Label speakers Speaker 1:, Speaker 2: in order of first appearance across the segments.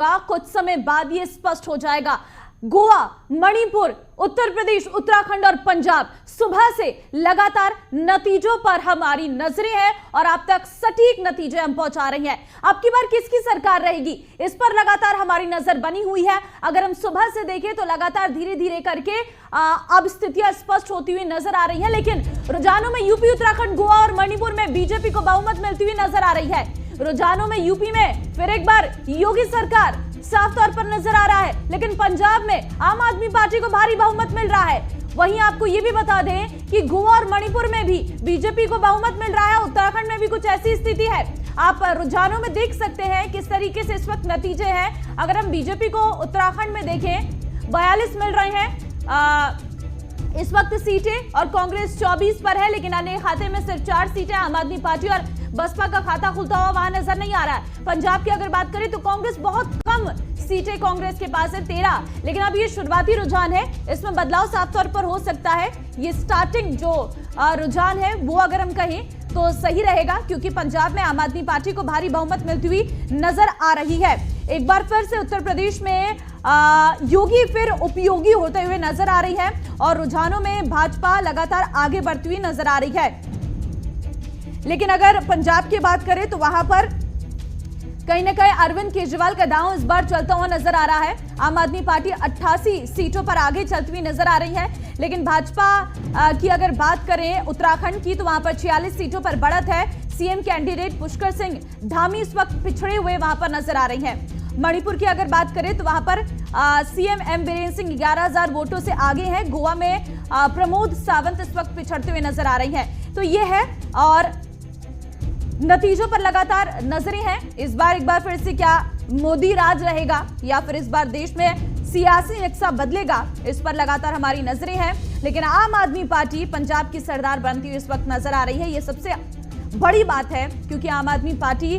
Speaker 1: कुछ समय बाद ये स्पष्ट हो जाएगा। गोवा, मणिपुर, उत्तर प्रदेश, उत्तराखंड और पंजाब, सुबह से लगातार नतीजों पर हमारी नजरें हैं और आप तक सटीक नतीजे हम पहुंचा रही हैं। अब की बार किसकी सरकार रहेगी, इस पर लगातार हमारी नजर बनी हुई है। अगर हम सुबह से देखें तो लगातार धीरे धीरे करके अब स्थितियां स्पष्ट होती हुई नजर आ रही है, लेकिन रुझानों में यूपी, उत्तराखंड, गोवा और मणिपुर में बीजेपी को बहुमत मिलती हुई नजर आ रही है। रुझानों में यूपी में फिर एक बार योगी सरकार साफ तौर पर नजर आ रहा है, लेकिन पंजाब में आम आदमी पार्टी को भारी बहुमत मिल रहा है। वहीं आपको यह भी बता दें कि गोवा और मणिपुर में भी बीजेपी को बहुमत मिल रहा है। उत्तराखंड में भी कुछ ऐसी स्थिति है। आप रुझानों में देख सकते हैं किस तरीके से इस वक्त नतीजे हैं। अगर हम बीजेपी को उत्तराखंड में देखें 42 मिल रहे हैं इस वक्त सीटें, और कांग्रेस 24 पर है, लेकिन अन्य खाते में सिर्फ 4 सीटें आम आदमी पार्टी और बसपा का खाता खुलता हुआ वहां नजर नहीं आ रहा है। पंजाब की अगर बात करें तो कांग्रेस बहुत कम सीटें कांग्रेस के पास है 13, लेकिन अब ये शुरुआती रुझान है, इसमें बदलाव साफ तौर पर हो सकता है। ये स्टार्टिंग जो रुझान है वो अगर हम कहें तो सही रहेगा, क्योंकि पंजाब में आम आदमी पार्टी को भारी बहुमत मिलती हुई नजर आ रही है। एक बार फिर से उत्तर प्रदेश में योगी फिर उपयोगी होते हुए नजर आ रही है और रुझानों में भाजपा लगातार आगे बढ़ती हुई नजर आ रही है। लेकिन अगर पंजाब की बात करें तो वहां पर कहीं ना कहीं अरविंद केजरीवाल का दांव इस बार चलता हुआ नजर आ रहा है। आम आदमी पार्टी 88 सीटों पर आगे चलती हुई नजर आ रही है, लेकिन भाजपा की अगर बात करें उत्तराखंड की तो वहां पर 46 सीटों पर बढ़त है। सीएम कैंडिडेट पुष्कर सिंह धामी इस वक्त पिछड़े हुए वहां पर नजर आ रही हैं। मणिपुर की अगर बात करें तो वहां पर सीएम एम बीरेन सिंह 11,000 वोटों से आगे हैं। गोवा में प्रमोद सावंत इस वक्त पिछड़ते हुए नजर आ रही हैं। तो ये है, और नतीजों पर लगातार नजरें हैं। इस बार एक बार फिर से क्या मोदी राज रहेगा या फिर इस बार देश में सियासी नक्शा बदलेगा, इस पर लगातार हमारी नजरें हैं। लेकिन आम आदमी पार्टी पंजाब की सरदार बनती हुई इस वक्त नजर आ रही है। ये सबसे बड़ी बात है, क्योंकि आम आदमी पार्टी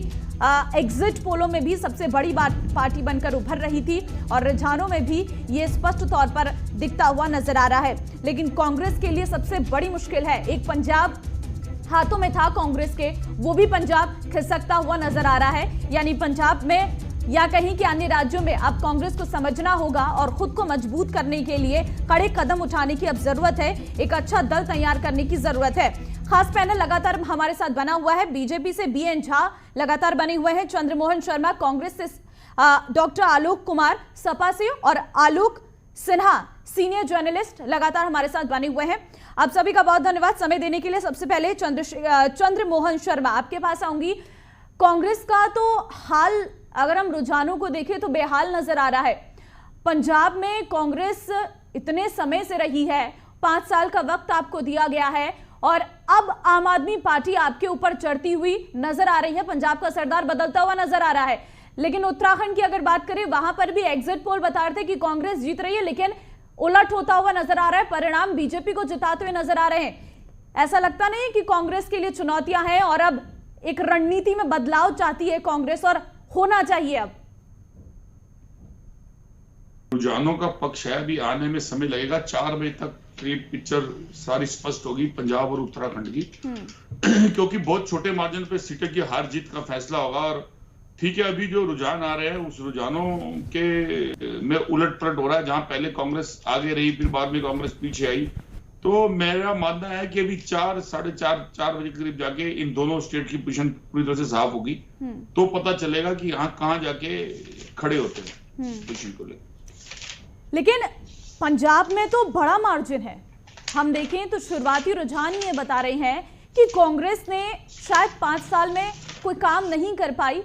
Speaker 1: एग्जिट पोलों में भी सबसे बड़ी पार्टी बनकर उभर रही थी और रुझानों में भी ये स्पष्ट तौर पर दिखता हुआ नजर आ रहा है। लेकिन कांग्रेस के लिए सबसे बड़ी मुश्किल है, एक पंजाब हाथों में था कांग्रेस के, वो भी पंजाब खिसकता हुआ नजर आ रहा है। यानी पंजाब में या कहीं कि अन्य राज्यों में अब कांग्रेस को समझना होगा और खुद को मजबूत करने के लिए कड़े कदम उठाने की अब जरूरत है। एक अच्छा दल तैयार करने की जरूरत है। खास पैनल लगातार हमारे साथ बना हुआ है। बीजेपी से बीएन झा लगातार बने हुए हैं, चंद्रमोहन शर्मा कांग्रेस से, डॉक्टर आलोक कुमार सपा से और आलोक सिन्हा सीनियर जर्नलिस्ट लगातार हमारे साथ बने हुए हैं। आप सभी का बहुत धन्यवाद समय देने के लिए। सबसे पहले चंद्रमोहन शर्मा आपके पास आऊंगी। कांग्रेस का तो हाल अगर हम रुझानों को देखें तो बेहाल नजर आ रहा है। पंजाब में कांग्रेस इतने समय से रही है, 5 साल का वक्त आपको दिया गया है और अब आम आदमी पार्टी आपके ऊपर चढ़ती हुई नजर आ रही है। पंजाब का सरदार बदलता हुआ नजर आ रहा है। लेकिन उत्तराखंड की अगर बात करें वहां पर भी एग्जिट पोल बता रहे थे कि कांग्रेस जीत रही है, लेकिन उलट होता हुआ नजर आ रहा है। परिणाम बीजेपी को जिताते हुए नजर आ रहे हैं। ऐसा लगता नहीं कि कांग्रेस के लिए चुनौतियां हैं और अब एक रणनीति में बदलाव चाहती है कांग्रेस, और होना चाहिए अब?
Speaker 2: रुझानों का पक्ष है, अभी आने में समय लगेगा। 4 बजे तक करीब पिक्चर सारी स्पष्ट होगी पंजाब और उत्तराखंड की क्योंकि बहुत छोटे मार्जिन पे सीटें की हार जीत का फैसला होगा। और ठीक है, अभी जो रुझान आ रहे हैं उस रुझानों के में उलट पलट हो रहा है। जहां पहले कांग्रेस आगे रही, फिर बाद में कांग्रेस पीछे आई। तो मेरा मानना है कि अभी 4, साढ़े 4 बजे के करीब जाके इन दोनों स्टेट की पोजीशन पूरी तरह से साफ होगी, तो पता चलेगा कि यहाँ कहाँ जाके खड़े होते हैं पोजीशन को लेकर।
Speaker 1: लेकिन पंजाब में तो बड़ा मार्जिन है। हम देखें तो शुरुआती रुझान ये बता रहे हैं कि कांग्रेस ने शायद 5 साल में कोई काम नहीं कर पाई।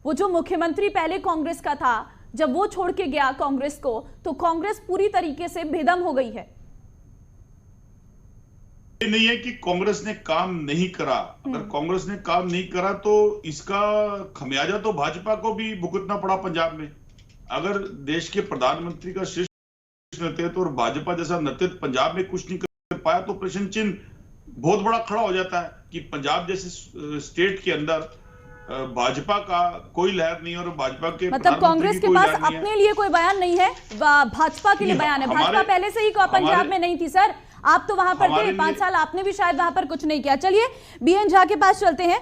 Speaker 1: वो जो मुख्यमंत्री पहले कांग्रेस का था, जब वो छोड़ के गया कांग्रेस को, तो कांग्रेस पूरी तरीके से बेदम हो गई है।
Speaker 2: ये नहीं है कि कांग्रेस ने काम नहीं करा। अगर कांग्रेस ने काम नहीं करा तो इसका खमियाजा तो भाजपा को भी भुगतना पड़ा पंजाब में। अगर देश के प्रधानमंत्री का शीर्ष नेतृत्व और भाजपा जैसा नेतृत्व पंजाब में कुछ नहीं कर पाया तो प्रश्न चिन्ह बहुत बड़ा खड़ा हो जाता है कि पंजाब जैसे स्टेट के अंदर भाजपा का कोई लहर नहीं और भाजपा के
Speaker 1: मतलब कांग्रेस के पास अपने लिए कोई बयान नहीं है, भाजपा के लिए बयान है। भाजपा पहले से ही पंजाब में नहीं थी सर, आप तो वहां पर थे 5 साल, आपने भी शायद वहां पर कुछ नहीं किया। चलिए बीएन झा के पास चलते हैं।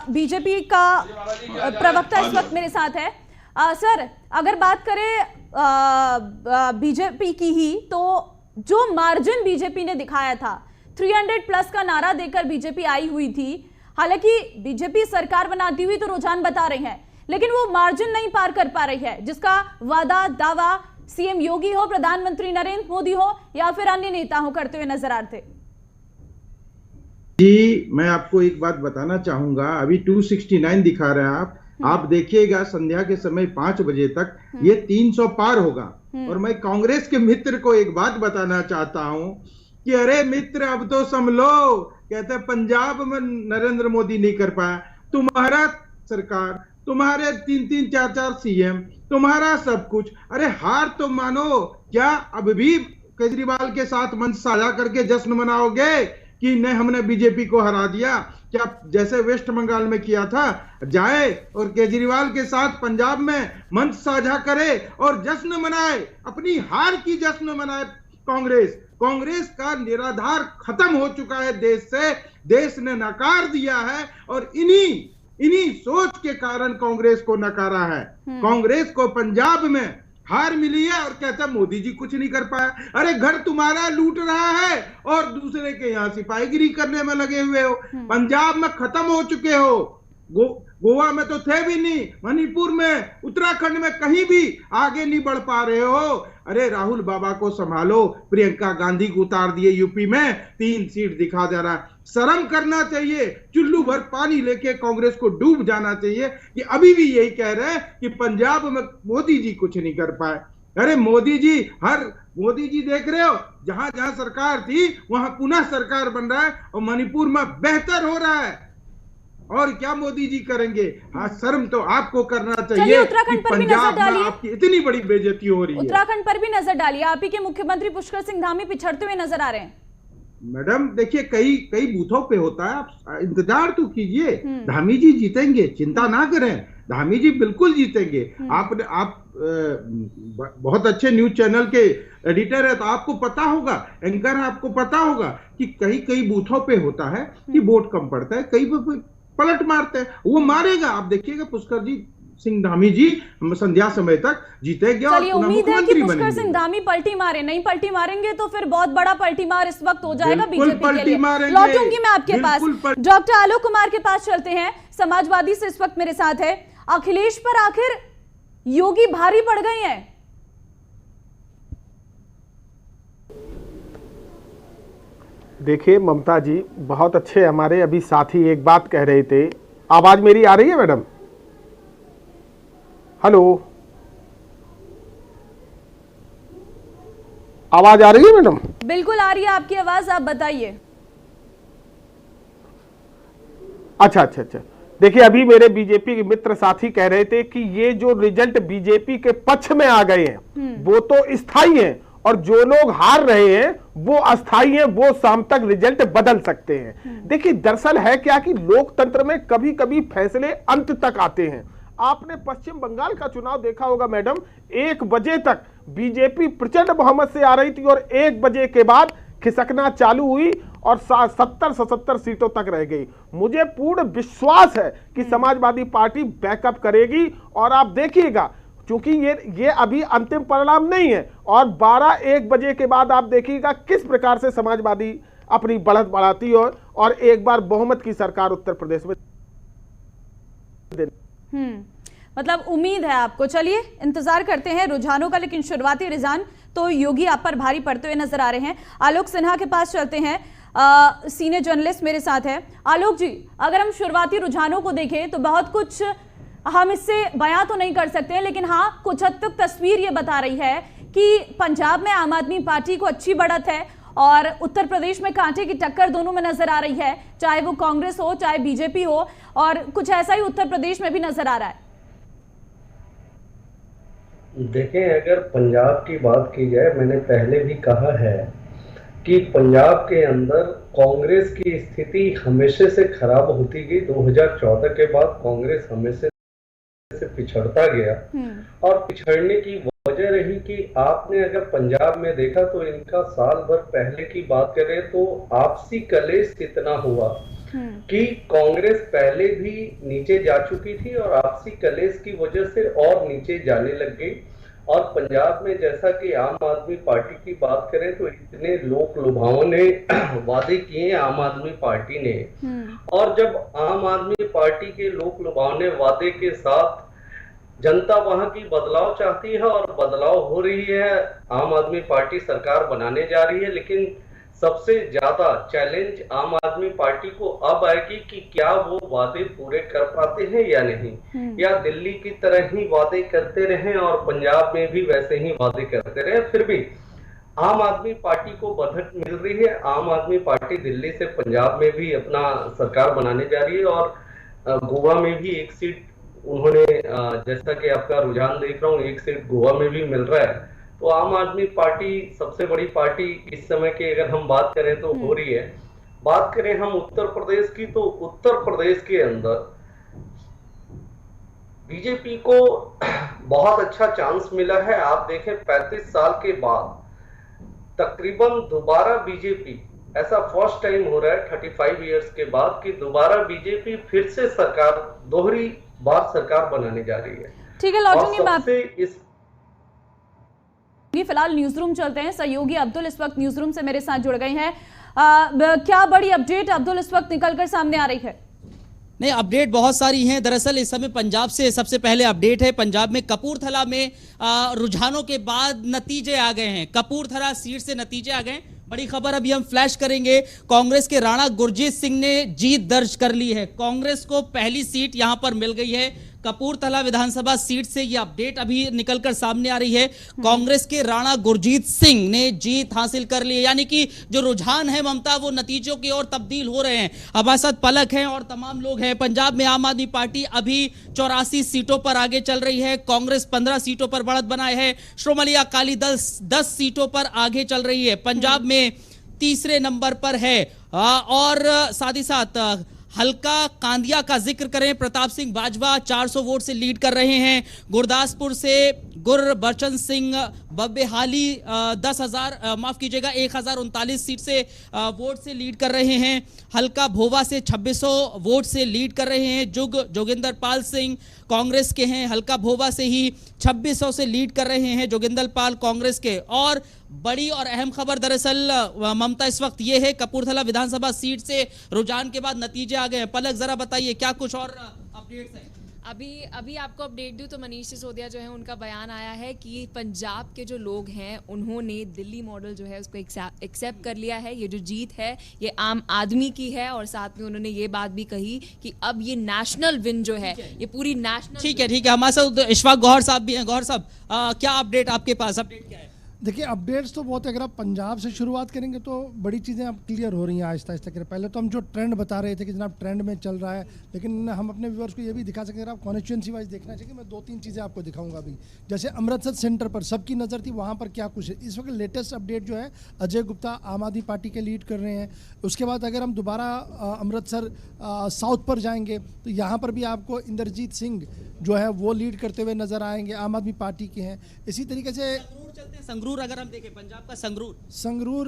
Speaker 1: बीजेपी का प्रवक्ता इस वक्त मेरे साथ है। सर अगर बात करें बीजेपी की ही, तो जो मार्जिन बीजेपी ने दिखाया था 300 प्लस का नारा देकर बीजेपी आई हुई थी। हालांकि बीजेपी सरकार बनाती हुई तो रुझान बता रही है, लेकिन वो मार्जिन नहीं पार कर पा रही है जिसका वादा दावा सीएम योगी हो, प्रधानमंत्री नरेंद्र मोदी हो या फिर अन्य नेता हो करते हुए नजर आ रहे थे।
Speaker 3: जी, मैं आपको एक बात बताना चाहूंगा, अभी 269 दिखा रहे हैं आप देखिएगा संध्या के समय 5 बजे तक ये 300 पार होगा। और मैं कांग्रेस के मित्र को एक बात बताना चाहता हूं कि अरे मित्र अब तो संभलो, कहते पंजाब में नरेंद्र मोदी नहीं कर पाया, तुम्हारा सरकार, तुम्हारे 3-3 4-4 सीएम, तुम्हारा सब कुछ, अरे हार तो मानो। क्या अब भी केजरीवाल के साथ मंच साझा करके जश्न मनाओगे कि नहीं हमने बीजेपी को हरा दिया? क्या जैसे वेस्ट बंगाल में किया था, जाए और केजरीवाल के साथ पंजाब में मंच साझा करे और जश्न मनाए, अपनी हार की जश्न मनाए। कांग्रेस का निराधार खत्म हो चुका है देश से, देश ने नकार दिया है और इन्हीं सोच के कारण कांग्रेस को नकारा है। कांग्रेस को पंजाब में हार मिली है और कहता है मोदी जी कुछ नहीं कर पाया। अरे घर तुम्हारा लूट रहा है और दूसरे के यहाँ सिपाहीगिरी करने में लगे हुए हो। पंजाब में खत्म हो चुके हो, गोवा में तो थे भी नहीं, मणिपुर में, उत्तराखंड में कहीं भी आगे नहीं बढ़ पा रहे हो। अरे राहुल बाबा को संभालो, प्रियंका गांधी को उतार दिए यूपी में, 3 सीट दिखा दे रहा है। शर्म करना चाहिए, चुल्लू भर पानी लेके कांग्रेस को डूब जाना चाहिए कि अभी भी यही कह रहे हैं कि पंजाब में मोदी जी कुछ नहीं कर पाए। अरे मोदी जी देख रहे हो, जहां जहां सरकार थी वहां पुनः सरकार बन रहा है और मणिपुर में बेहतर हो रहा है। और क्या मोदी जी करेंगे? हाँ, शर्म तो आपको करना चाहिए।
Speaker 1: उत्तराखंड पर भी नजर डालिए,
Speaker 3: आपकी इतनी बड़ी बेइज्जती हो रही है।
Speaker 1: उत्तराखंड पर भी नजर डालिए, आप ही के मुख्यमंत्री पुष्कर सिंह धामी पिछड़ते हुए नजर आ रहे हैं।
Speaker 3: मैडम देखिए, कई बूथों पे होता है, आप इंतजार तो कीजिए, धामी जी जीतेंगे, चिंता ना करें, धामी जी बिल्कुल जीतेंगे। आप बहुत अच्छे न्यूज चैनल के एडिटर है तो आपको पता होगा, एंकर है, आपको पता होगा कि कई बूथों पे होता है कि वोट कम पड़ता है, कई पलट मारते हैं, वो मारेगा। आप देखिएगा पुष्कर सिंह धामी जी संध्या समय तक जीतेंगे।
Speaker 1: चलिए, उम्मीद है कि पुष्कर सिंह धामी पलटी मारे, नहीं पलटी मारेंगे तो फिर बहुत बड़ा पलटी मार इस वक्त हो जाएगा बीजेपी के लिए। लौटूंगी मैं आपके पास, डॉक्टर आलोक कुमार के पास चलते हैं, समाजवादी से इस वक्त मेरे साथ है। अखिलेश पर आखिर योगी भारी पड़ गए हैं।
Speaker 4: देखिए ममता जी बहुत अच्छे, हमारे अभी साथी एक बात कह रहे थे। आवाज मेरी आ रही है मैडम? हेलो, आवाज आ रही है मैडम?
Speaker 1: बिल्कुल आ रही है आपकी आवाज, आप बताइए।
Speaker 4: अच्छा। देखिए अभी मेरे बीजेपी के मित्र साथी कह रहे थे कि ये जो रिजल्ट बीजेपी के पक्ष में आ गए हैं वो तो स्थायी हैं और जो लोग हार रहे हैं वो अस्थायी हैं, वो शाम तक रिजल्ट बदल सकते हैं। देखिए दरअसल है क्या कि लोकतंत्र में कभी कभी फैसले अंत तक आते हैं। आपने पश्चिम बंगाल का चुनाव देखा होगा मैडम, 1 बजे तक बीजेपी प्रचंड बहुमत से आ रही थी और 1 बजे के बाद खिसकना चालू हुई और 70-77 सीटों तक रह गई। मुझे पूर्ण विश्वास है कि समाजवादी पार्टी बैकअप करेगी और आप देखिएगा, क्योंकि ये अभी अंतिम परिणाम नहीं है और 12-1 बजे के बाद आप देखिएगा किस प्रकार से समाजवादी अपनी बढ़त बढ़ाती है और एक बार बहुमत की सरकार उत्तर प्रदेश में।
Speaker 1: मतलब उम्मीद है आपको। चलिए इंतजार करते हैं रुझानों का, लेकिन शुरुआती रुझान तो योगी आप पर भारी पड़ते हुए नजर आ रहे हैं। आलोक सिन्हा के पास चलते हैं, सीनियर जर्नलिस्ट मेरे साथ है। आलोक जी, अगर हम शुरुआती रुझानों को देखें तो बहुत कुछ हम इससे बयां तो नहीं कर सकते हैं, लेकिन हाँ कुछ हद तक तस्वीर ये बता रही है कि पंजाब में आम आदमी पार्टी को अच्छी बढ़त है और उत्तर प्रदेश में कांटे की टक्कर दोनों में नजर आ रही है, चाहे वो कांग्रेस हो चाहे बीजेपी हो, और कुछ ऐसा ही उत्तर प्रदेश में भी नजर आ रहा है।
Speaker 5: देखें, अगर पंजाब की बात की जाए, मैंने पहले भी कहा है कि पंजाब के अंदर कांग्रेस की स्थिति हमेशा से खराब होती गई। 2014 के बाद कांग्रेस हमेशा से पिछड़ता गया और पिछड़ने की वजह रही कि आपने अगर पंजाब में देखा तो इनका साल भर पहले की बात करें तो आपसी कलेश इतना हुआ कि कांग्रेस पहले भी नीचे जा चुकी थी और आपसी कलेश की वजह से और नीचे जाने लग गई। और पंजाब में जैसा कि आम आदमी पार्टी की बात करें तो इतने लोक लुभावने वादे किए आम आदमी पार्टी ने, और जब आम आदमी पार्टी के लोक लुभावने वादे के साथ जनता वहां की बदलाव चाहती है और बदलाव हो रही है, आम आदमी पार्टी सरकार बनाने जा रही है, लेकिन सबसे ज्यादा चैलेंज आम आदमी पार्टी को अब आएगी कि क्या वो वादे पूरे कर पाते हैं या नहीं, या दिल्ली की तरह ही वादे करते रहें और पंजाब में भी वैसे ही वादे करते रहें। फिर भी आम आदमी पार्टी को बढ़त मिल रही है। आम आदमी पार्टी दिल्ली से पंजाब में भी अपना सरकार बनाने जा रही है और गोवा में भी एक सीट उन्होंने, जैसा कि आपका रुझान देख रहा हूँ, एक सीट गोवा में भी मिल रहा है। तो आम आदमी पार्टी सबसे बड़ी पार्टी इस समय की अगर हम बात करें तो हो रही है। बात करें हम उत्तर प्रदेश की, तो उत्तर प्रदेश के अंदर बीजेपी को बहुत अच्छा चांस मिला है। आप देखें 35 साल के बाद तकरीबन दोबारा बीजेपी, ऐसा फर्स्ट टाइम हो रहा है 35 इयर्स के बाद कि दोबारा बीजेपी फिर से सरकार, दोहरी बार सरकार बनाने जा रही है।
Speaker 1: ठीक है, लौटूंगी मैं
Speaker 5: सबसे इस
Speaker 1: फिलहाल न्यूज रूम चलते हैं। सहयोगी अब्दुल इस वक्त न्यूज रूम से मेरे साथ जुड़ गए हैं। क्या बड़ी अपडेट अब्दुल इस वक्त निकलकर सामने आ रही है?
Speaker 6: नहीं, अपडेट बहुत सारी हैं। दरअसल इस समय पंजाब से सबसे पहले अपडेट है। पंजाब में कपूरथला में रुझानों के बाद नतीजे आ गए हैं। कपूरथला सीट से नतीजे आ गए। बड़ी खबर अभी हम फ्लैश करेंगे। कांग्रेस के राणा गुरजीत सिंह ने जीत दर्ज कर ली है। कांग्रेस को पहली सीट यहां पर मिल गई है। कपूरथला विधानसभा सीट से यह अपडेट अभी निकलकर सामने आ रही है। कांग्रेस के राणा गुरजीत सिंह ने जीत हासिल कर ली है, यानी कि जो रुझान है ममता, वो नतीजों की ओर तब्दील हो रहे हैं। हमारे साथ पलक हैं और तमाम लोग हैं। पंजाब में आम आदमी पार्टी अभी 84 सीटों पर आगे चल रही है। कांग्रेस 15 सीटों पर बढ़त बनाए है। श्रोमणी अकाली दल 10 सीटों पर आगे चल रही है। पंजाब में तीसरे नंबर पर है। और साथ ही साथ हल्का कांदिया का जिक्र करें, प्रताप सिंह बाजवा 400 वोट से लीड कर रहे हैं। गुरदासपुर से गुरबचन सिंह बब्बेहाली 1039 सीट से वोट से लीड कर रहे हैं। हल्का भोवा से 2600 वोट से लीड कर रहे हैं। जोगिंदर पाल सिंह कांग्रेस के हैं। हल्का भोवा से ही 2600 से लीड कर रहे हैं जोगिंदर पाल कांग्रेस के। और बड़ी और अहम खबर दरअसल ममता इस वक्त ये है, कपूरथला विधानसभा सीट से रुझान के बाद नतीजे आ गए हैं। पलक जरा बताइए क्या कुछ और अपडेट्स हैं?
Speaker 7: अभी आपको अपडेट दूं तो मनीष सिसोदिया जो है उनका बयान आया है कि पंजाब के जो लोग हैं उन्होंने दिल्ली मॉडल जो है उसको एक्सेप्ट कर लिया है। ये जो जीत है ये आम आदमी की है और साथ में उन्होंने ये बात भी कही कि अब ये नेशनल विन जो है ये पूरी नेशनल।
Speaker 6: ठीक है, हमारे साथ इशफाक गौहर साहब भी हैं। गौहर साहब, क्या अपडेट आपके पास? अपडेट क्या है?
Speaker 8: देखिए, अपडेट्स तो बहुत है। अगर आप पंजाब से शुरुआत करेंगे तो बड़ी चीज़ें अब क्लियर हो रही हैं आहिस्ता आहिस्ता कर। पहले तो हम जो ट्रेंड बता रहे थे कि जनाब ट्रेंड में चल रहा है, लेकिन हम अपने व्यूअर्स को ये भी दिखा सकते हैं। आप कॉन्स्टिट्यूंसी वाइज देखना चाहिए। मैं 2-3 चीज़ें आपको दिखाऊंगा अभी। जैसे अमृतसर सेंटर पर सबकी नज़र थी, वहाँ पर क्या कुछ है इस वक्त लेटेस्ट अपडेट जो है, अजय गुप्ता आम आदमी पार्टी के लीड कर रहे हैं। उसके बाद अगर हम दोबारा अमृतसर साउथ पर जाएंगे तो यहाँ पर भी आपको इंद्रजीत सिंह जो है वो लीड करते हुए नजर आएंगे, आम आदमी पार्टी के हैं। इसी तरीके से
Speaker 6: संगरूर अगर हम देखें, पंजाब का
Speaker 8: संगरूर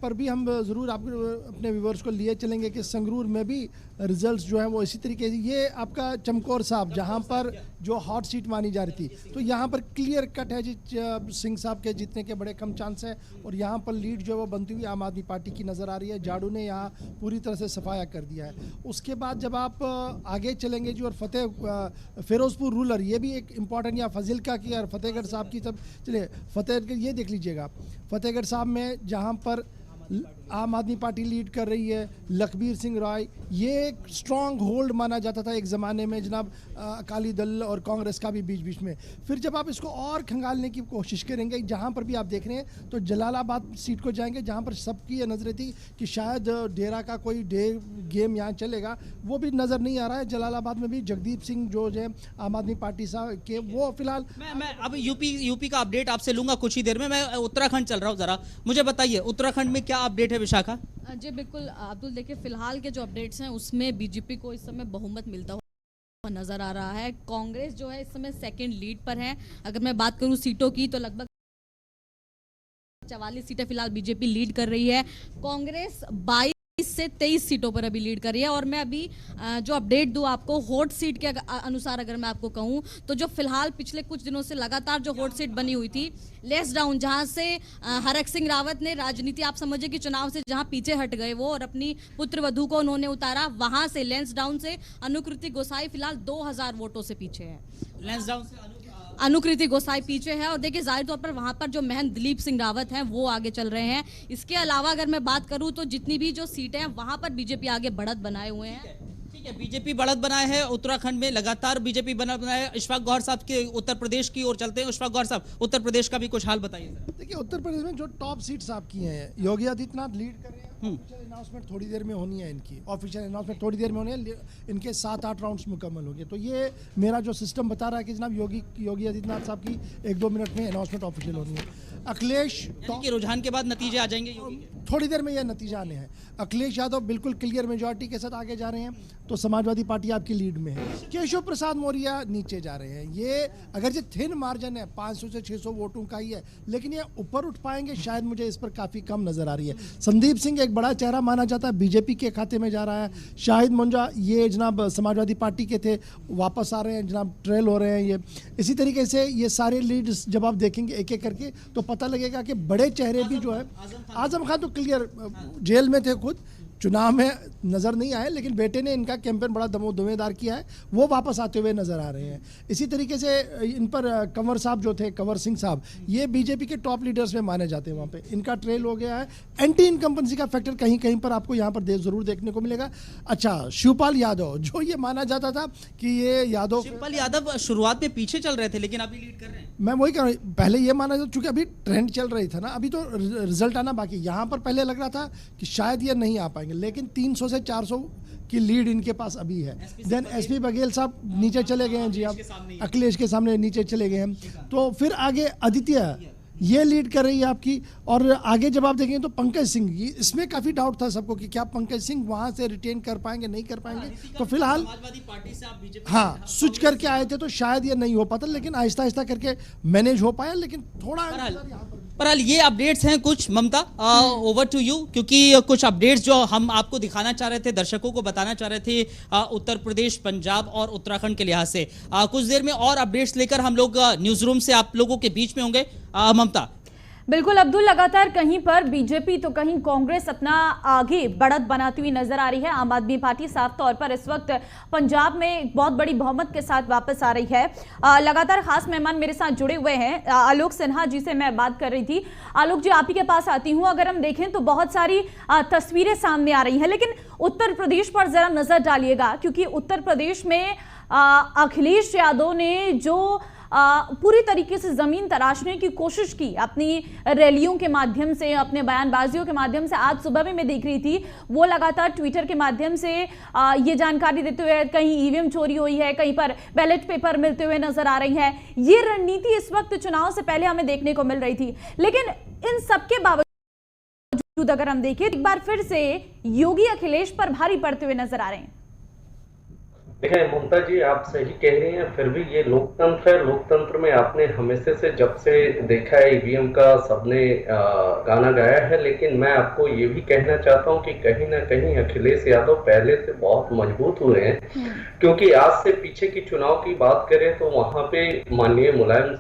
Speaker 8: पर भी हम जरूर आपको अपने व्यूअर्स को लिए चलेंगे कि संगरूर में भी रिजल्ट्स जो हैं वो इसी तरीके से। ये आपका चमकौर साहब जहां पर जो हॉट सीट मानी जा रही थी, तो यहाँ पर क्लियर कट है जी सिंह साहब के जीतने के बड़े कम चांस है और यहाँ पर लीड जो है वो बनती हुई आम आदमी पार्टी की नज़र आ रही है। जाड़ू ने यहाँ पूरी तरह से सफाया कर दिया है। उसके बाद जब आप आगे चलेंगे जी, और फिरोजपुर रूरल, ये भी एक इम्पॉर्टेंट, या फजीलका की और फतेहगढ़ साहब की, तब चलिए फतेहगढ़ ये देख लीजिएगा। फतेहगढ़ साहब में जहाँ पर आम आदमी पार्टी लीड कर रही है, लखबीर सिंह राय, ये एक स्ट्रॉन्ग होल्ड माना जाता था एक ज़माने में जनाब अकाली दल और कांग्रेस का भी बीच बीच में। फिर जब आप इसको और खंगालने की कोशिश करेंगे, जहाँ पर भी आप देख रहे हैं, तो जलालाबाद सीट को जाएंगे जहाँ पर सबकी ये नज़रें थी कि शायद डेरा का कोई गेम यहाँ चलेगा, वो भी नज़र नहीं आ रहा है। जलालाबाद में भी जगदीप सिंह जो है आम आदमी पार्टी साहब के, वो फिलहाल
Speaker 6: मैं अब यूपी का अपडेट आपसे लूंगा कुछ ही देर में। मैं उत्तराखंड चल रहा हूँ, जरा मुझे बताइए उत्तराखंड में क्या अपडेट है विशाखा?
Speaker 9: जी बिल्कुल अब्दुल, देखिए फिलहाल के जो अपडेट्स हैं उसमें बीजेपी को इस समय बहुमत मिलता हुआ नजर आ रहा है। कांग्रेस जो है इस समय सेकंड लीड पर है। अगर मैं बात करूं सीटों की तो लगभग 44 सीटें फिलहाल बीजेपी लीड कर रही है। कांग्रेस 22 से 23 सीटों पर अभी लीड कर रही है। और मैं अभी जो अपडेट दूं आपको हॉट सीट के अनुसार, अगर मैं आपको कहूं तो जो फिलहाल पिछले कुछ दिनों से लगातार जो हॉट सीट बनी हुई थी, लेस डाउन, जहां से हरक सिंह रावत ने राजनीति, आप समझिए कि चुनाव से जहां पीछे हट गए वो और अपनी पुत्र वधू को उन्होंने उतारा, वहां से लेंस डाउन से अनुकृति गोसाई फिलहाल 2000 वोटों से पीछे है।
Speaker 6: लेंस डाउन से
Speaker 9: अनुकृति गोसाई पीछे है। और देखिए जाहिर तौर पर वहां पर जो महंत दिलीप सिंह रावत हैं वो आगे चल रहे हैं। इसके अलावा अगर मैं बात करूं तो जितनी भी जो सीटें हैं वहां पर बीजेपी आगे बढ़त बनाए हुए हैं।
Speaker 6: ठीक है, बीजेपी बढ़त बनाए है उत्तराखंड में, लगातार बीजेपी बढ़त बनाए है। इशफाक गौहर साहब के उत्तर प्रदेश की ओर चलते हैं। इशफाक गौहर साहब, उत्तर प्रदेश का भी कुछ हाल बताइए।
Speaker 8: देखिए उत्तर प्रदेश में जो टॉप सीट्स आपकी हैं, योगी आदित्यनाथ लीड कर रहे हैं। ऑफिशियल अनाउंसमेंट थोड़ी देर में होनी है इनकी, ऑफिशियल अनाउंसमेंट थोड़ी देर में होनी है। इनके 7-8 राउंड्स मुकम्मल हो गए। तो ये मेरा जो सिस्टम बता रहा है कि जनाब योगी आदित्यनाथ साहब की 1-2 मिनट में अनाउंसमेंट ऑफिशियल होनी है। अखिलेश
Speaker 6: के रुझान के बाद नतीजे आ जाएंगे,
Speaker 8: थोड़ी देर में यह नतीजा आने हैं। अखिलेश यादव बिल्कुल क्लियर मेजॉरिटी के साथ आगे जा रहे हैं, तो समाजवादी पार्टी आपकी लीड में है। केशव प्रसाद मौर्य नीचे जा रहे हैं। ये अगर ये थिन मार्जिन है, 500 से 600 वोटों का ही है, लेकिन ये ऊपर उठ पाएंगे शायद, मुझे इस पर काफ़ी कम नजर आ रही है। संदीप सिंह एक बड़ा चेहरा माना जाता है, बीजेपी के खाते में जा रहा है। शाहिद मुंजा, ये जनाब समाजवादी पार्टी के थे, वापस आ रहे हैं, जनाब ट्रेल हो रहे हैं ये। इसी तरीके से ये सारे लीड्स जब आप देखेंगे एक एक करके तो पता लगेगा कि बड़े चेहरे भी जो है, आजम खान तो क्लियर जेल में थे, खुद चुनाव में नजर नहीं आए, लेकिन बेटे ने इनका कैंपेन बड़ा दमदार किया है, वो वापस आते हुए नजर आ रहे हैं। इसी तरीके से इन पर कंवर साहब जो थे, कंवर सिंह साहब, ये बीजेपी के टॉप लीडर्स में माने जाते हैं। वहाँ पे इनका ट्रेल हो गया है। एंटी इनकम्बेंसी का फैक्टर कहीं कहीं पर आपको यहाँ पर जरूर देखने को मिलेगा। अच्छा, शिवपाल यादव, जो ये माना जाता था कि ये
Speaker 6: शिवपाल यादव शुरुआत में पीछे चल रहे थे, लेकिन अभी लीड कर रहे हैं।
Speaker 8: मैं वही कह रहा हूँ, पहले ये माना जाता, चूंकि अभी ट्रेंड चल रही था ना, अभी तो रिजल्ट आना बाकी। यहाँ पर पहले लग रहा था कि शायद ये नहीं आ पाएंगे, लेकिन 300 से 400 की लीड इनके पास अभी है। देन एसपी बघेल साहब नीचे चले गए हैं जी, आप अखिलेश के सामने नीचे चले गए हैं। तो फिर आगे आदित्य, ये लीड कर रही है आपकी। और आगे जब आप देखेंगे तो पंकज सिंह, इसमें काफी डाउट था सबको कि क्या पंकज सिंह वहां से रिटेन कर पाएंगे, नहीं कर पाएंगे। तो फिलहाल
Speaker 6: समाजवादी पार्टी से आप बीजेपी,
Speaker 8: हाँ, स्विच करके आए थे तो शायद ये नहीं हो पाता, लेकिन आहिस्ता आहिस्ता करके मैनेज हो पाया। लेकिन थोड़ा
Speaker 6: बहरहाल ये अपडेट्स हैं कुछ। ममता, ओवर टू यू, क्योंकि कुछ अपडेट्स जो हम आपको दिखाना चाह रहे थे, दर्शकों को बताना चाह रहे थे उत्तर प्रदेश, पंजाब और उत्तराखंड के लिहाज से। कुछ देर में और अपडेट्स लेकर हम लोग न्यूज रूम से आप लोगों के बीच में होंगे। ममता।
Speaker 1: बिल्कुल अब्दुल, लगातार कहीं पर बीजेपी तो कहीं कांग्रेस अपना आगे बढ़त बनाती हुई नजर आ रही है। आम आदमी पार्टी साफ तौर पर इस वक्त पंजाब में एक बहुत बड़ी बहुमत के साथ वापस आ रही है। लगातार खास मेहमान मेरे साथ जुड़े हुए हैं, आलोक सिन्हा जी से मैं बात कर रही थी। आलोक जी, आप ही के पास आती हूँ। अगर हम देखें तो बहुत सारी तस्वीरें सामने आ रही हैं, लेकिन उत्तर प्रदेश पर जरा नजर डालिएगा, क्योंकि उत्तर प्रदेश में अखिलेश यादव ने जो पूरी तरीके से जमीन तराशने की कोशिश की अपनी रैलियों के माध्यम से, अपने बयानबाजियों के माध्यम से। आज सुबह भी मैं देख रही थी, वो लगातार ट्विटर के माध्यम से ये जानकारी देते हुए कहीं ईवीएम चोरी हुई है, कहीं पर बैलेट पेपर मिलते हुए नजर आ रही है। ये रणनीति इस वक्त चुनाव से पहले हमें देखने को मिल रही थी, लेकिन इन सबके बावजूद अगर हम देखें, एक बार फिर से योगी अखिलेश पर भारी पड़ते हुए नजर आ रहे हैं।
Speaker 5: देखिए ममता जी, आप सही कह रही हैं, फिर भी ये लोकतंत्र है। लोकतंत्र में आपने हमेशा से, जब से देखा है ईवीएम का, सबने गाना गाया है। लेकिन मैं आपको ये भी कहना चाहता हूं कि कहीं ना कहीं अखिलेश यादव पहले से बहुत मजबूत हुए हैं, क्योंकि आज से पीछे की चुनाव की बात करें तो वहां पे माननीय मुलायम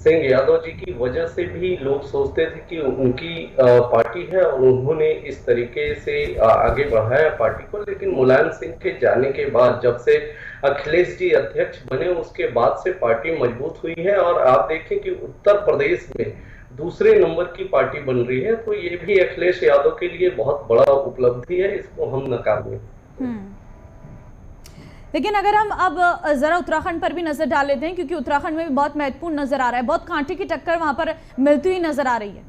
Speaker 5: सिंह यादव जी की वजह से भी लोग सोचते थे कि उनकी पार्टी है और उन्होंने इस तरीके से आगे बढ़ाया पार्टी को। लेकिन मुलायम सिंह के जाने के बाद, जब से अखिलेश जी अध्यक्ष बने, उसके बाद से पार्टी मजबूत हुई है। और आप देखें कि उत्तर प्रदेश में दूसरे नंबर की पार्टी बन रही है, तो ये भी अखिलेश यादव के लिए बहुत बड़ा उपलब्धि है, इसको हम नकार दें।
Speaker 1: लेकिन अगर हम अब जरा उत्तराखंड पर भी नजर डाल लेते हैं, क्योंकि उत्तराखंड में भी बहुत महत्वपूर्ण नजर आ रहा है, बहुत कांटे की टक्कर वहां पर मिलती हुई नजर आ रही है।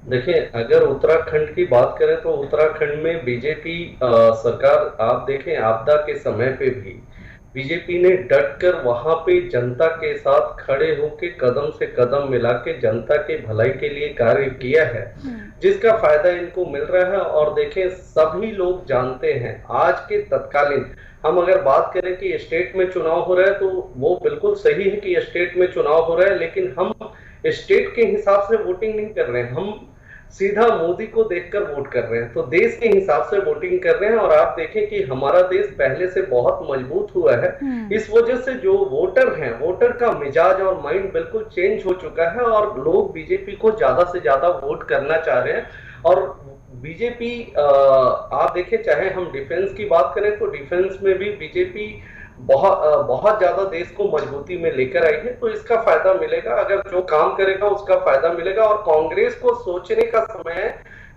Speaker 5: देखिए, अगर उत्तराखंड की बात करें तो उत्तराखंड में बीजेपी सरकार, आप देखें आपदा के समय पे भी बीजेपी ने डटकर वहां पे जनता के साथ खड़े होकर कदम से कदम मिला के जनता के भलाई के लिए कार्य किया है, जिसका फायदा इनको मिल रहा है। और देखें, सभी लोग जानते हैं, आज के तत्कालीन हम अगर बात करें कि स्टेट में चुनाव हो रहा है, तो वो बिल्कुल सही है कि स्टेट में चुनाव हो रहा है, लेकिन हम स्टेट के हिसाब से वोटिंग नहीं कर रहे हैं। हम सीधा मोदी को देखकर वोट कर रहे हैं, तो देश के हिसाब से वोटिंग कर रहे हैं। और आप देखें कि हमारा देश पहले से बहुत मजबूत हुआ है, इस वजह से जो वोटर हैं, वोटर का मिजाज और माइंड बिल्कुल चेंज हो चुका है और लोग बीजेपी को ज्यादा से ज्यादा वोट करना चाह रहे हैं। और बीजेपी आप देखें, चाहे हम डिफेंस की बात करें तो डिफेंस में भी बीजेपी बहुत ज्यादा देश को मजबूती में लेकर आई है, तो इसका फायदा मिलेगा। अगर जो काम करेगा उसका फायदा मिलेगा। और कांग्रेस को सोचने का समय है,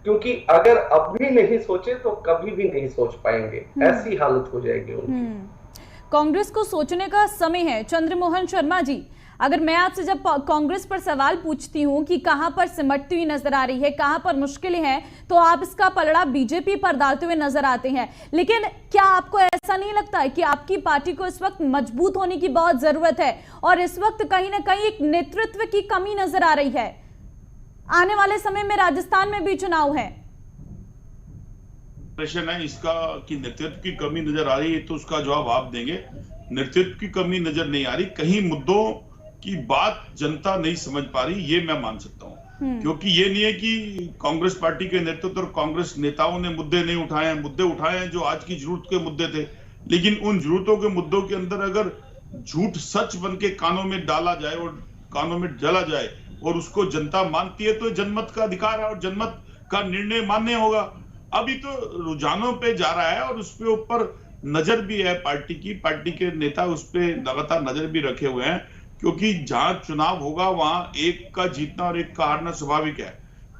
Speaker 5: क्योंकि अगर अब भी नहीं सोचे तो कभी भी नहीं सोच पाएंगे, ऐसी हालत हो जाएगी उनकी।
Speaker 1: कांग्रेस को सोचने का समय है। चंद्रमोहन शर्मा जी, अगर मैं आपसे जब कांग्रेस पर सवाल पूछती हूं कि कहां पर सिमटती हुई नजर आ रही है, कहां पर मुश्किलें हैं, तो आप इसका पलड़ा बीजेपी पर डालते हुए नजर आते हैं। लेकिन क्या आपको ऐसा नहीं लगता है कि आपकी पार्टी को इस वक्त मजबूत होने की बहुत जरूरत है और इस वक्त कहीं ना कहीं एक नेतृत्व की कमी नजर आ रही है? आने वाले समय में राजस्थान में भी चुनाव है,
Speaker 2: प्रश्न है इसका कि नेतृत्व की कमी नजर आ रही है, तो उसका जवाब आप देंगे। नेतृत्व की कमी नजर नहीं आ रही, कहीं मुद्दों की बात जनता नहीं समझ पा रही, ये मैं मान सकता हूं। क्योंकि ये नहीं है कि कांग्रेस पार्टी के नेतृत्व और कांग्रेस नेताओं ने मुद्दे नहीं उठाए हैं, मुद्दे उठाए हैं जो आज की जरूरत के मुद्दे थे। लेकिन उन जरूरतों के मुद्दों के अंदर अगर झूठ सच बन के कानों में डाला जाए और कानों में डाला जाए और उसको जनता मानती है, तो जनमत का अधिकार है और जनमत का निर्णय मान्य होगा। अभी तो रुझानों पे जा रहा है और उसके ऊपर नजर भी है पार्टी के नेता उस पर लगातार नजर भी रखे हुए हैं, क्योंकि जहां चुनाव होगा वहां एक का जीतना और एक का हारना स्वाभाविक है।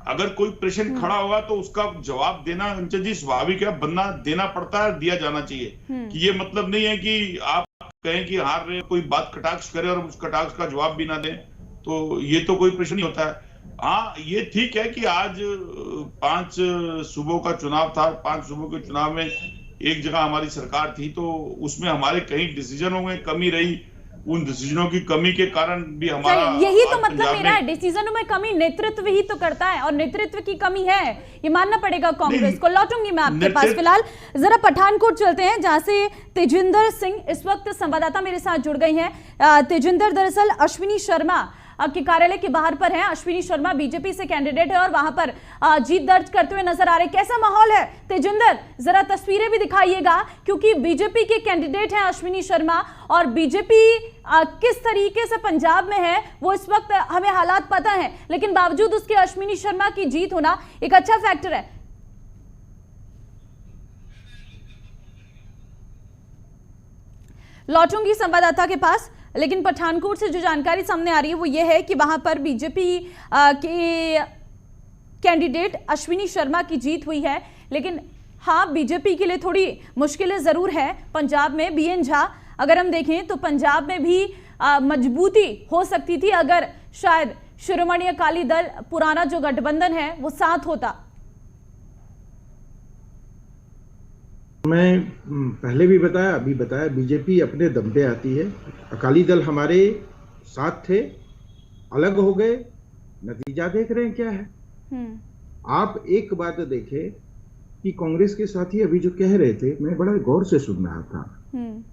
Speaker 2: अगर कोई प्रश्न खड़ा होगा तो उसका जवाब देना अंचल जी स्वाभाविक है, बनना देना पड़ता है, दिया जाना चाहिए। कि ये मतलब नहीं है कि आप कहें कि हार रहे, कोई बात कटाक्ष करे और उस कटाक्ष का जवाब भी ना दें, तो ये तो कोई प्रश्न नहीं होता है। हाँ, ये ठीक है कि आज 5 सूबों का चुनाव था, 5 सूबों के चुनाव में एक जगह हमारी सरकार थी, तो उसमें हमारे कई डिसीजनों में कमी रही। उन डिसीजनों की कमी के कारण भी हमारा
Speaker 1: यही तो मतलब मेरा है, डिसीजनों में कमी नेतृत्व ही तो करता है और नेतृत्व की कमी है, ये मानना पड़ेगा कांग्रेस को। लौटूंगी मैं आपके पास, फिलहाल जरा पठानकोट चलते हैं, जहां से तेजिंदर सिंह इस वक्त संवाददाता मेरे साथ जुड़ गई हैं। तेजिंदर, दरअसल अश्विनी शर्मा के कार्यालय के बाहर पर हैं। अश्विनी शर्मा बीजेपी से कैंडिडेट है और वहां पर जीत दर्ज करते हुए नजर आ रहे, कैसा माहौल है? तेजिंदर, जरा तस्वीरें भी दिखाइएगा, क्योंकि बीजेपी के कैंडिडेट हैं अश्विनी शर्मा और बीजेपी किस तरीके से पंजाब में है वो इस वक्त हमें हालात पता है, लेकिन बावजूद उसके अश्विनी शर्मा की जीत होना एक अच्छा फैक्टर है। लौटूंगी संवाददाता के पास, लेकिन पठानकोट से जो जानकारी सामने आ रही है वो ये है कि वहां पर बीजेपी के कैंडिडेट अश्विनी शर्मा की जीत हुई है। लेकिन हाँ, बीजेपी के लिए थोड़ी मुश्किलें जरूर है पंजाब में। बीएन झा, अगर हम देखें तो पंजाब में भी मजबूती हो सकती थी अगर शायद शिरोमणि अकाली दल, पुराना जो गठबंधन है, वो साथ होता।
Speaker 3: मैं पहले भी बताया, अभी बताया, बीजेपी अपने दम पे आती है। अकाली दल हमारे साथ थे, अलग हो गए, नतीजा देख रहे हैं क्या है। आप एक बात देखें कि कांग्रेस के साथी अभी जो कह रहे थे, मैं बड़ा गौर से सुन रहा था।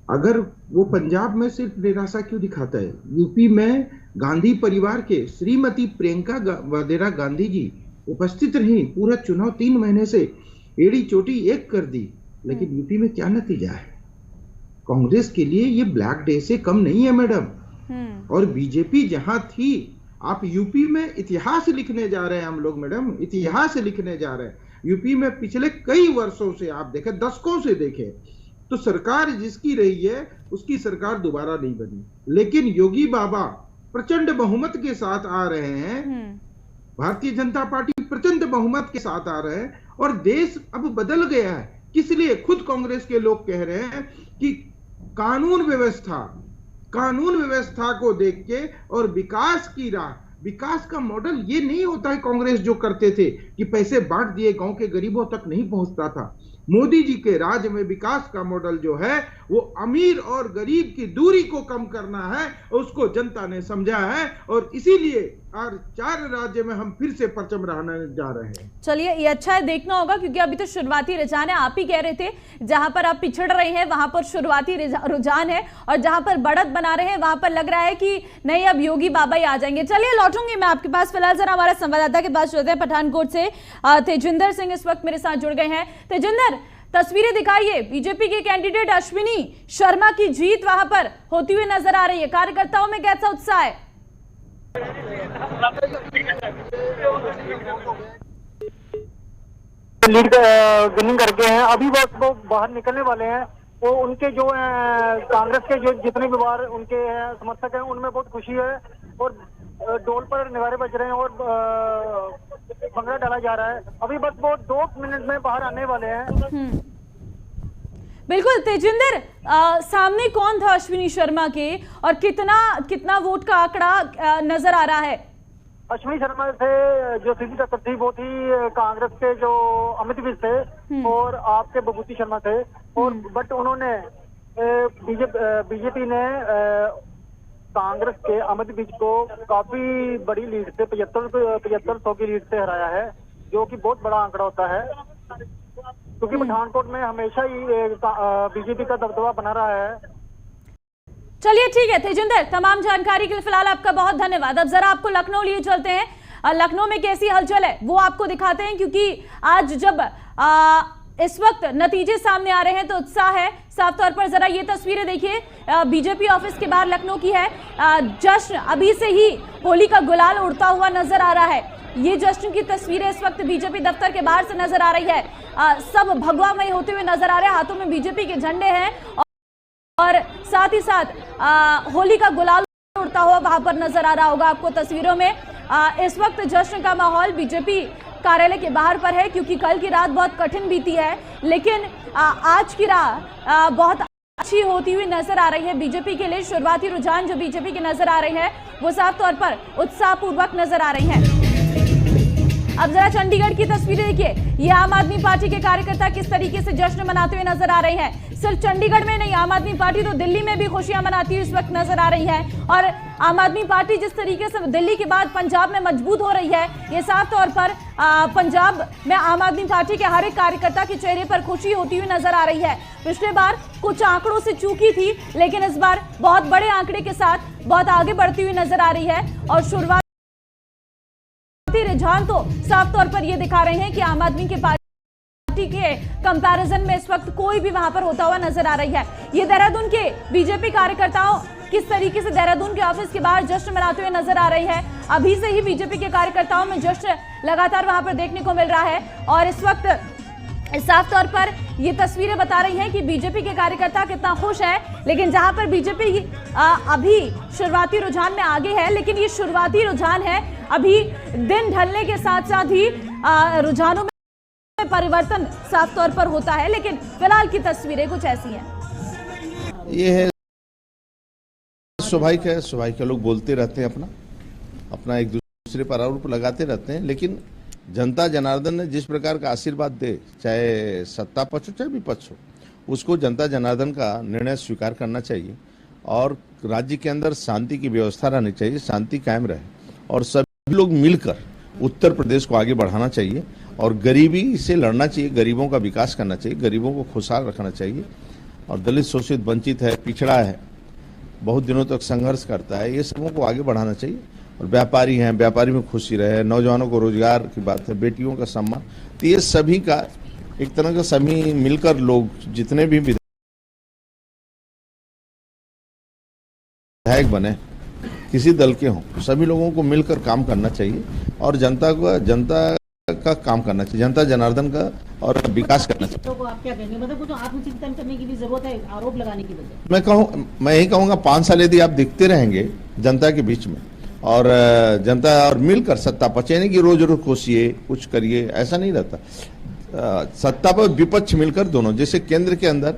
Speaker 3: अगर वो पंजाब में सिर्फ निराशा क्यों दिखाता है, यूपी में गांधी परिवार के श्रीमती प्रियंका वाड्रा गांधी जी उपस्थित रही, पूरा चुनाव 3 महीने से एड़ी चोटी एक कर दी, लेकिन यूपी में क्या नतीजा है? कांग्रेस के लिए ये ब्लैक डे से कम नहीं है मैडम। और बीजेपी जहां थी, आप यूपी में इतिहास लिखने जा रहे हैं हम लोग मैडम, इतिहास लिखने जा रहे हैं। यूपी में पिछले कई वर्षों से आप देखें, दशकों से देखें, तो सरकार जिसकी रही है उसकी सरकार दोबारा नहीं बनी, लेकिन योगी बाबा प्रचंड बहुमत के साथ आ रहे हैं, भारतीय जनता पार्टी प्रचंड बहुमत के साथ आ रहे हैं और देश अब बदल गया है। किस लिए? खुद कांग्रेस के लोग कह रहे हैं कि कानून व्यवस्था को देख के और विकास की राह, विकास का मॉडल ये नहीं होता है कांग्रेस जो करते थे कि पैसे बांट दिए, गांव के गरीबों तक नहीं पहुंचता था। मोदी जी के राज में विकास का मॉडल जो है वो अमीर और गरीब की दूरी को कम करना है, उसको जनता ने समझा है और इसीलिए और 4 राज्य में हम फिर से परचम लहराने जा रहे हैं।
Speaker 1: चलिए, ये अच्छा है, देखना होगा, क्योंकि अभी तो शुरुआती रुझान है। आप ही कह रहे थे जहां पर आप पिछड़ रहे हैं वहां पर शुरुआती रुझान है, और जहां पर बढ़त बना रहे हैं वहां पर लग रहा है कि नहीं, अब योगी बाबा ही आ जाएंगे। चलिए, लौटूंगी मैं आपके पास। फिलहाल जरा हमारे संवाददाता के पास चलते हैं पठानकोट से। तेजिंदर सिंह इस वक्त मेरे साथ जुड़ गए हैं। तेजिंदर, तस्वीरें दिखाइए। बीजेपी के कैंडिडेट अश्विनी शर्मा की जीत वहां पर होती हुई नजर आ रही है। कार्यकर्ताओं में कैसा उत्साह है?
Speaker 10: लीड विनिंग करके हैं, अभी बस वो बाहर निकलने वाले हैं। वो उनके जो कांग्रेस के जो जितने भी बाहर उनके समर्थक हैं उनमें बहुत खुशी है, और डोल पर नगाड़े बज रहे हैं और भंगड़ा डाला जा रहा है। अभी बस वो 2 मिनट में बाहर आने वाले हैं।
Speaker 1: बिल्कुल तेजिंदर, सामने कौन था अश्विनी शर्मा के, और कितना वोट का आंकड़ा नजर आ रहा है?
Speaker 10: अश्विनी शर्मा से जो सीधी टक्कर थी वो थी कांग्रेस के जो अमित विज थे और आपके बबूती शर्मा थे, और बट उन्होंने बीजेपी ने कांग्रेस के अमित विज को काफी बड़ी लीड से 7500 की लीड से हराया है, जो कि बहुत बड़ा आंकड़ा होता है, क्योंकि पठानकोट में हमेशा ही बीजेपी का दबदबा बना रहा है।
Speaker 1: चलिए, ठीक है तेजिंदर, तमाम जानकारी के लिए फिलहाल आपका बहुत धन्यवाद। अब जरा आपको लखनऊ लिए चलते हैं। लखनऊ में कैसी हलचल है वो आपको दिखाते हैं, क्योंकि आज जब इस वक्त नतीजे सामने आ रहे हैं तो उत्साह है साफ तौर पर। जरा ये तस्वीरें देखिए, बीजेपी ऑफिस के बाहर लखनऊ की है। जश्न अभी से ही होली का गुलाल उड़ता हुआ नजर आ रहा है। ये जश्न की तस्वीरें इस वक्त बीजेपी दफ्तर के बाहर से नजर आ रही है। सब भगवामय होते हुए नजर आ रहे हैं, हाथों में बीजेपी के झंडे हैं, और साथ ही साथ होली का गुलाल उड़ता हुआ वहां पर नजर आ रहा होगा आपको तस्वीरों में। इस वक्त जश्न का माहौल बीजेपी कार्यालय के बाहर पर है, क्योंकि कल की रात बहुत कठिन बीती है, लेकिन आज की रात बहुत अच्छी होती हुई नजर आ रही है बीजेपी के लिए। शुरुआती रुझान जो बीजेपी के नजर आ रहे हैं वो साफ तौर पर उत्साहपूर्वक नजर आ रही है। अब जरा चंडीगढ़ की तस्वीरें देखिए। ये आम आदमी पार्टी के कार्यकर्ता किस तरीके से जश्न मनाते हुए नजर आ रहे हैं। सिर्फ चंडीगढ़ में नहीं, आम आदमी पार्टी तो दिल्ली में भी खुशियां मनाती हुई इस वक्त नजर आ रही है। और आम आदमी पार्टी जिस तरीके से दिल्ली के बाद पंजाब में मजबूत हो रही है, ये साफ तौर पर पंजाब में आम आदमी पार्टी के हर एक कार्यकर्ता के चेहरे पर खुशी होती हुई नजर आ रही है। पिछले बार कुछ आंकड़ों से चूकी थी, लेकिन इस बार बहुत बड़े आंकड़े के साथ बहुत आगे बढ़ती हुई नजर आ रही है। और शुरुआती रुझान तो साफ तौर पर ये दिखा रहे हैं कि आम आदमी के पार्टी के कंपैरिजन में इस वक्त कोई भी वहां पर होता हुआ नजर आ रही है। ये देहरादून के बीजेपी कार्यकर्ताओं किस तरीके से देहरादून के ऑफिस के बाहर जश्न मनाते हुए नजर आ रही है। अभी से ही बीजेपी के कार्यकर्ताओं में जश्न लगातार वहां पर देखने को मिल रहा है, और इस वक्त साफ तौर पर ये तस्वीरें बता रही हैं कि बीजेपी के कार्यकर्ता कितना खुश है। लेकिन जहां पर बीजेपी अभी शुरुआती रुझान में आगे है, लेकिन ये शुरुआती रुझान है, अभी दिन ढलने के साथ साथ ही रुझानों में परिवर्तन साफ तौर पर होता है। लेकिन फिलहाल की तस्वीरें कुछ ऐसी हैं।
Speaker 11: ये है स्वाभाविक है, स्वाभाविक लोग बोलते रहते हैं, अपना एक दूसरे पर आरोप लगाते रहते हैं, लेकिन जनता जनार्दन ने जिस प्रकार का आशीर्वाद दे, चाहे सत्ता पक्ष हो चाहे विपक्ष हो, उसको जनता जनार्दन का निर्णय स्वीकार करना चाहिए, और राज्य के अंदर शांति की व्यवस्था रहनी चाहिए, शांति कायम रहे, और सभी लोग मिलकर उत्तर प्रदेश को आगे बढ़ाना चाहिए, और गरीबी से लड़ना चाहिए, गरीबों का विकास करना चाहिए, गरीबों को खुशहाल रखना चाहिए। और दलित शोषित वंचित है, पिछड़ा है, बहुत दिनों तक संघर्ष करता है, ये सबों को आगे बढ़ाना चाहिए। और व्यापारी हैं, व्यापारी में खुशी रहे, नौजवानों को रोजगार की बात है, बेटियों का सम्मान, तो ये सभी का एक तरह का सभी मिलकर लोग जितने भी विधायक बने किसी दल के हों, सभी लोगों को मिलकर काम करना चाहिए, और जनता का काम करना चाहिए, जनता जनार्दन का और विकास करना चाहिए।
Speaker 12: तो आप क्या कहेंगे, मतलब कुछ आत्मचिंतन करने की भी जरूरत है आरोप लगाने की बजाय?
Speaker 11: मैं यही कहूँगा 5 साल यदि आप दिखते रहेंगे जनता के बीच में, और जनता और मिलकर सत्ता पचे, नहीं कि रोज रोज कोसिए कुछ करिए, ऐसा नहीं रहता। सत्ता पर विपक्ष मिलकर दोनों, जैसे केंद्र के अंदर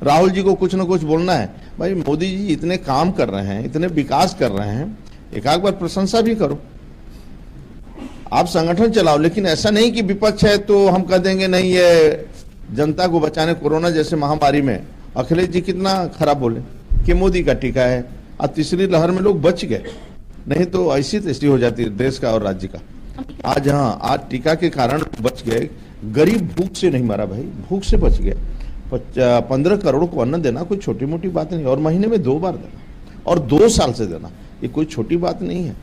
Speaker 11: राहुल जी को कुछ न कुछ बोलना है, भाई मोदी जी इतने काम कर रहे हैं, इतने विकास कर रहे हैं, एक बार प्रशंसा भी करो, आप संगठन चलाओ। लेकिन ऐसा नहीं कि विपक्ष है तो हम कह देंगे नहीं, ये जनता को बचाने कोरोना जैसे महामारी में अखिलेश जी कितना खराब बोले कि मोदी का टीका है, और तीसरी लहर में लोग बच गए, नहीं तो ऐसी तैसी हो जाती है देश का और राज्य का। आज आज टीका के कारण बच गए, गरीब भूख से नहीं मरा भाई, भूख से बच गया। 15 करोड़ को अन्न देना कोई छोटी मोटी बात नहीं, और महीने में 2 बार देना और 2 साल से देना, ये कोई छोटी बात नहीं है।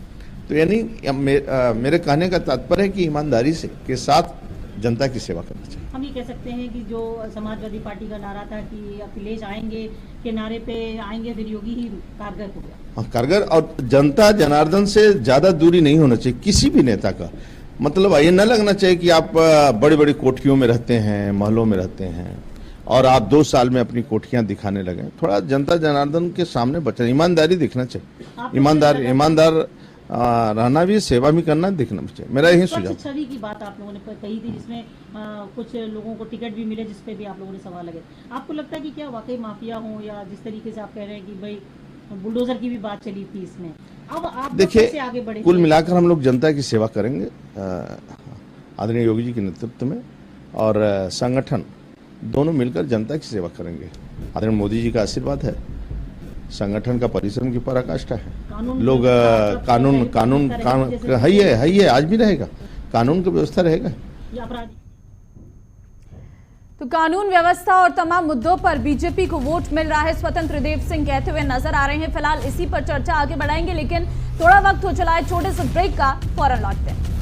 Speaker 11: तो यानी मेरे कहने का तात्पर्य है कि ईमानदारी से के साथ जनता की सेवा करना चाहिए।
Speaker 12: हम ये कह सकते हैं कि जो समाजवादी पार्टी का नारा था कि अखिलेश आएंगे के नारे पे आएंगे, फिर योगी ही कारगर हो गया।
Speaker 11: कारगर, और जनता जनार्दन से ज्यादा दूरी नहीं होना चाहिए किसी भी नेता का। मतलब ये न लगना चाहिए कि आप बड़ी बड़ी कोठियों में रहते हैं, महलों में रहते हैं और आप 2 साल में अपनी कोठियां दिखाने लगे। थोड़ा जनता जनार्दन के सामने बचा, ईमानदारी दिखना चाहिए, ईमानदार रहना भी, सेवा भी करना दिखना चाहिए। मेरा यही सुझाव।
Speaker 12: छवि की बात आप लोगों ने कही थी जिसमें कुछ लोगों को टिकट भी मिले, जिसपे भी आप लोगों ने सवाल लगे। आपको लगता है कि क्या वाकई माफिया हो, या जिस तरीके से आप कह रहे हैं कि भाई बुलडोजर की भी बात चली थी इसमें, अब आप
Speaker 11: देखिए
Speaker 12: आगे बढ़े?
Speaker 11: कुल मिलाकर हम लोग जनता की सेवा करेंगे आदरणीय योगी जी के नेतृत्व में, और संगठन दोनों मिलकर जनता की सेवा करेंगे। आदरणीय मोदी जी का आशीर्वाद है, संगठन का परिश्रम की पराकाष्ठा है। लोग कानून है ही है, आज भी रहेगा, कानून की व्यवस्था रहेगा।
Speaker 1: तो कानून व्यवस्था और तमाम मुद्दों पर बीजेपी को वोट मिल रहा है, स्वतंत्र देव सिंह कहते हुए नजर आ रहे हैं। फिलहाल इसी पर चर्चा आगे बढ़ाएंगे, लेकिन थोड़ा वक्त हो चला है छोटे से ब्रेक का, फौरन लौटते हैं।